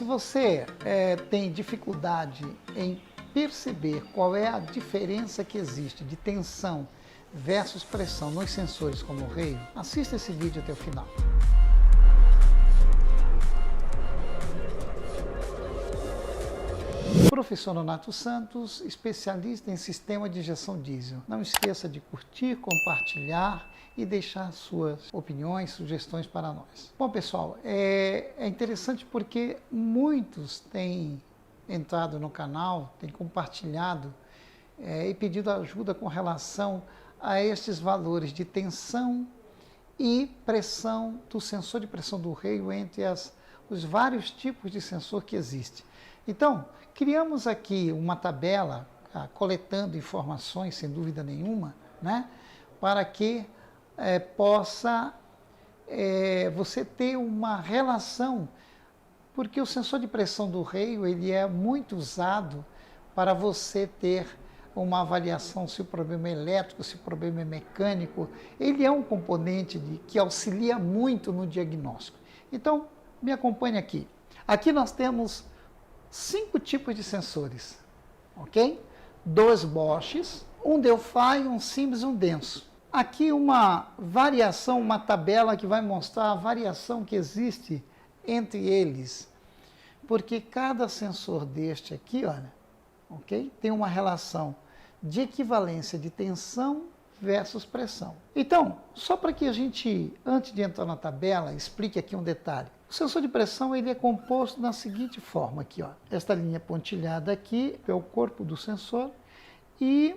se você tem dificuldade em perceber qual é a diferença que existe de tensão versus pressão nos sensores como o Rheio, assista esse vídeo até o final. Professor Nonato Santos, especialista em sistema de injeção diesel. Não esqueça de curtir, compartilhar e deixar suas opiniões, sugestões para nós. Bom, pessoal, é interessante porque muitos têm entrado no canal, têm compartilhado e pedido ajuda com relação a estes valores de tensão e pressão do sensor de pressão do Rheio entre os vários tipos de sensor que existem. Então, criamos aqui uma tabela coletando informações, sem dúvida nenhuma, né, para que possa você ter uma relação, porque o sensor de pressão do Rheio ele é muito usado para você ter uma avaliação se o problema é elétrico, se o problema é mecânico. Ele é um componente que auxilia muito no diagnóstico. Então, me acompanhe aqui. Aqui nós temos 5 tipos de sensores, ok? 2 Boschs, um Delphi, um Siemens e um Denso. Aqui uma variação, uma tabela que vai mostrar a variação que existe entre eles, porque cada sensor deste aqui, olha, ok? Tem uma relação de equivalência de tensão versus pressão. Então, só para que a gente, antes de entrar na tabela, explique aqui um detalhe. O sensor de pressão ele é composto da seguinte forma aqui, ó. Esta linha pontilhada aqui é o corpo do sensor e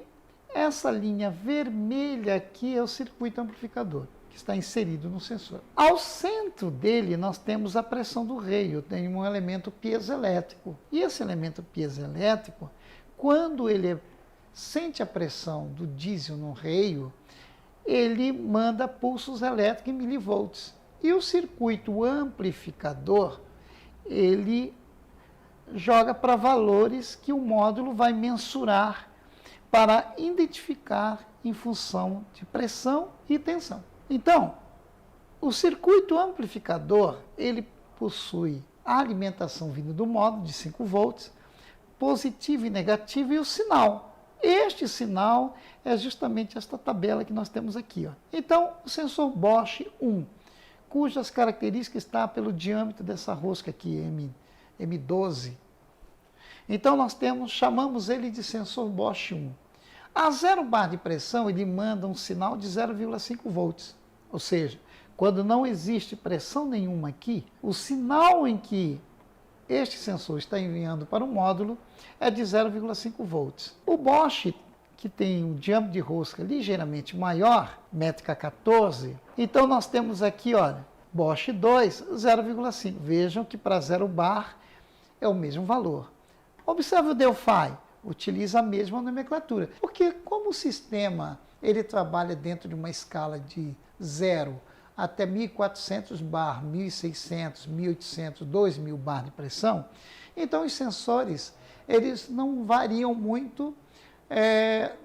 essa linha vermelha aqui é o circuito amplificador, que está inserido no sensor. Ao centro dele nós temos a pressão do Rheio, tem um elemento piezoelétrico. E esse elemento piezoelétrico, quando ele sente a pressão do diesel no Rheio, ele manda pulsos elétricos em milivolts. E o circuito amplificador, ele joga para valores que o módulo vai mensurar para identificar em função de pressão e tensão. Então, o circuito amplificador, ele possui a alimentação vinda do módulo de 5 volts, positivo e negativo, e o sinal. Este sinal é justamente esta tabela que nós temos aqui, ó. Então, o sensor Bosch 1, cujas características estão pelo diâmetro dessa rosca aqui, M12. Então, nós chamamos ele de sensor Bosch 1. A 0 bar de pressão, ele manda um sinal de 0,5 volts. Ou seja, quando não existe pressão nenhuma aqui, o sinal em que este sensor está enviando para o módulo é de 0,5 volts. O Bosch, que tem um diâmetro de rosca ligeiramente maior, métrica 14, então nós temos aqui, olha, Bosch 2, 0,5. Vejam que para 0 bar é o mesmo valor. Observe o Delphi, utiliza a mesma nomenclatura, porque como o sistema ele trabalha dentro de uma escala de 0 até 1.400 bar, 1.600, 1.800, 2.000 bar de pressão, então os sensores eles não variam muito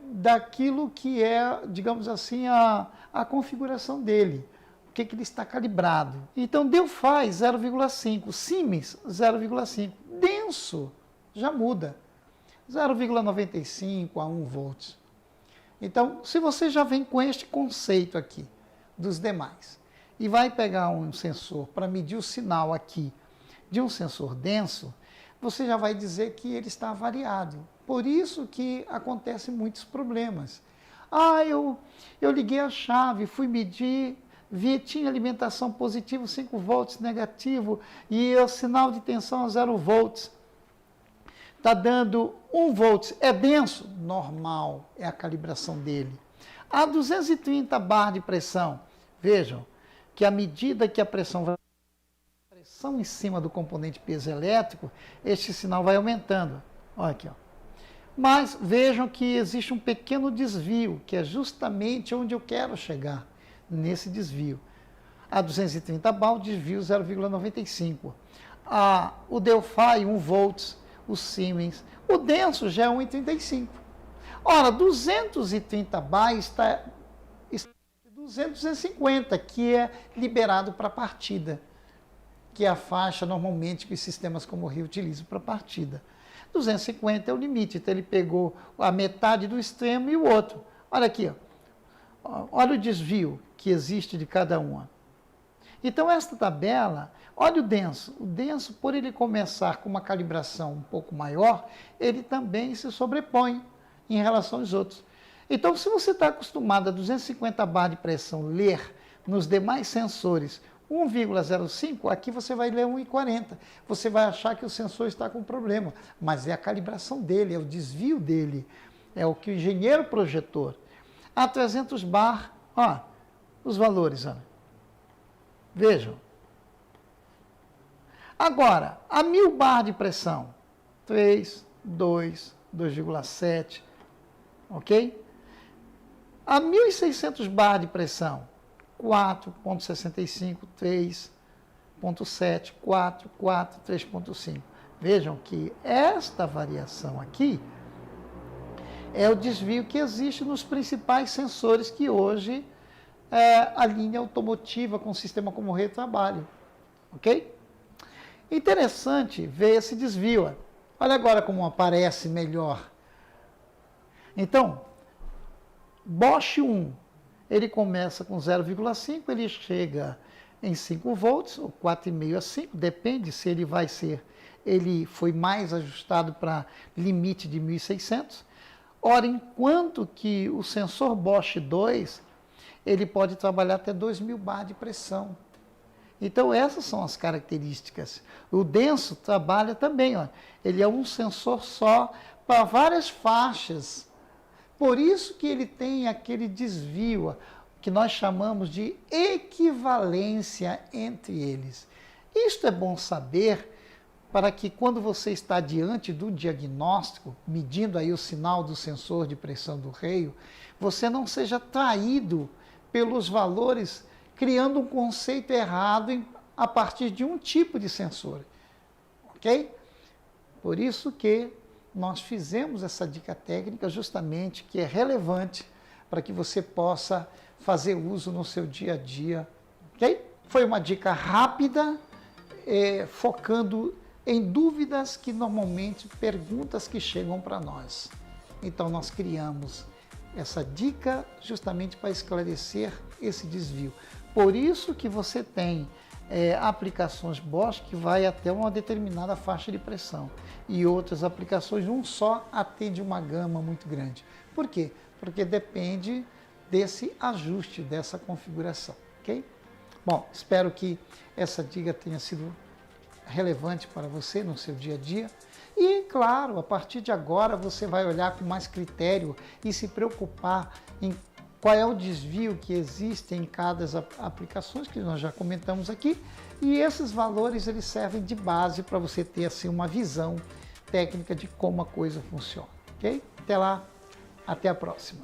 daquilo que é, digamos assim, a configuração dele, o que ele está calibrado. Então, Delphi 0,5, Siemens 0,5, Denso já muda, 0,95 a 1 volts. Então, se você já vem com este conceito aqui dos demais e vai pegar um sensor para medir o sinal aqui de um sensor denso, você já vai dizer que ele está variado. Por isso que acontecem muitos problemas. Eu liguei a chave, fui medir, tinha alimentação positivo 5 volts, negativo, e o sinal de tensão a 0 volts. Está dando 1 volts, é denso? Normal, é a calibração dele. A 230 bar de pressão, vejam que à medida que a pressão vai em cima do componente piezoelétrico, este sinal vai aumentando. Olha aqui, ó. Mas vejam que existe um pequeno desvio, que é justamente onde eu quero chegar, nesse desvio. A 230 bar, o desvio 0,95. O Delphi, 1 volts, o Siemens, o Denso já é 1,35. Ora, 230 bar está 250, que é liberado para partida, que é a faixa normalmente que os sistemas como o Rio utilizam para partida. 250 é o limite, então ele pegou a metade do extremo e o outro. Olha aqui, ó. Olha o desvio que existe de cada uma. Então esta tabela, olha o denso, por ele começar com uma calibração um pouco maior, ele também se sobrepõe em relação aos outros. Então, se você está acostumado a 250 bar de pressão ler nos demais sensores 1,05, aqui você vai ler 1,40. Você vai achar que o sensor está com problema, mas é a calibração dele, é o desvio dele, é o que o engenheiro projetou. A 300 bar, ó, os valores, ó. Vejam. Agora, a 1000 bar de pressão, 3, 2, 2,7, ok? A 1600 bar de pressão, 4,65, 3,7, 4, 4, 3,5. Vejam que esta variação aqui é o desvio que existe nos principais sensores que hoje a linha automotiva com o sistema como Rio trabalha, ok? Interessante ver esse desvio. Ó. Olha agora como aparece melhor. Então, Bosch 1, ele começa com 0,5, ele chega em 5 volts, ou 4,5 a 5, depende se ele vai ser, ele foi mais ajustado para limite de 1.600. Ora, enquanto que o sensor Bosch 2, ele pode trabalhar até 2.000 bar de pressão. Então, essas são as características. O denso trabalha também, ó. Ele é um sensor só para várias faixas. Por isso que ele tem aquele desvio, que nós chamamos de equivalência entre eles. Isto é bom saber para que quando você está diante do diagnóstico, medindo aí o sinal do sensor de pressão do reio, você não seja traído pelos valores, criando um conceito errado a partir de um tipo de sensor, ok? Por isso que nós fizemos essa dica técnica justamente que é relevante para que você possa fazer uso no seu dia a dia, ok? Foi uma dica rápida, focando em dúvidas que normalmente, perguntas que chegam para nós. Então nós criamos essa dica justamente para esclarecer esse desvio. Por isso que você tem aplicações Bosch que vai até uma determinada faixa de pressão e outras aplicações, um só atende uma gama muito grande. Por quê? Porque depende desse ajuste, dessa configuração, ok? Bom, espero que essa dica tenha sido relevante para você no seu dia a dia. E, claro, a partir de agora você vai olhar com mais critério e se preocupar em qual é o desvio que existe em cada aplicações que nós já comentamos aqui. E esses valores eles servem de base para você ter assim, uma visão técnica de como a coisa funciona. Ok? Até lá, até a próxima.